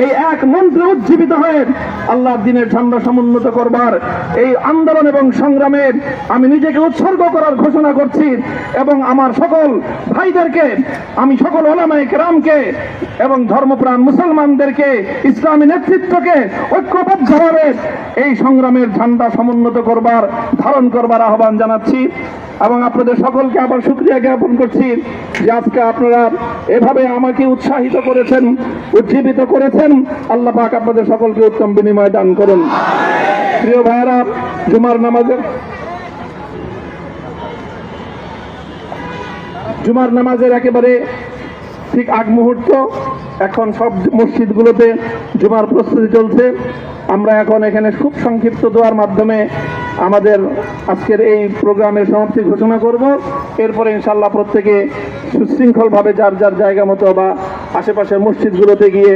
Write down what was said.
এই এক মন্ত্রে উজ্জীবিত হয়ে আল্লাহর দ্বীনের ঝান্ডা সমুন্নত করবার এই আন্দোলন এবং সংগ্রামের আমি নিজেকে উৎসর্গ করার ঘোষণা করছি এবং আমার সকল ভাইদেরকে, আমি সকল উলামায়ে কেরামকে এবং ধর্মপ্রাণ মুসলমানদেরকে, ইসলামী নেতৃত্বকে ঐক্যবদ্ধভাবে এই সংগ্রামের ঝান্ডা সমুন্নত করবার, ধারণ করবার আহ্বান জানাচ্ছি এবং আপনাদের সকলকে আবার শুকরিয়া জ্ঞাপন করছি যে আজকে আপনারা এভাবে আমাকে উৎসাহিত করেছেন, উজ্জীবিত করেছেন। আল্লাহ পাক আপনাদের সকলকে উত্তম বিনিময় দান করুন। প্রিয় ভাইয়েরা, জুমার নামাজের একেবারে ঠিক আগ মুহূর্ত, এখন সব মসজিদগুলোতে জুমার প্রস্তুতি চলছে। আমরা এখন এখানে খুব সংক্ষিপ্ত দোয়ার মাধ্যমে আমাদের আজকের এই প্রোগ্রামের সমাপ্তি ঘোষণা করব। এরপরে ইনশাআল্লাহ প্রত্যেকে সুশৃঙ্খলভাবে যার যার জায়গা মতো বা আশেপাশের মসজিদগুলোতে গিয়ে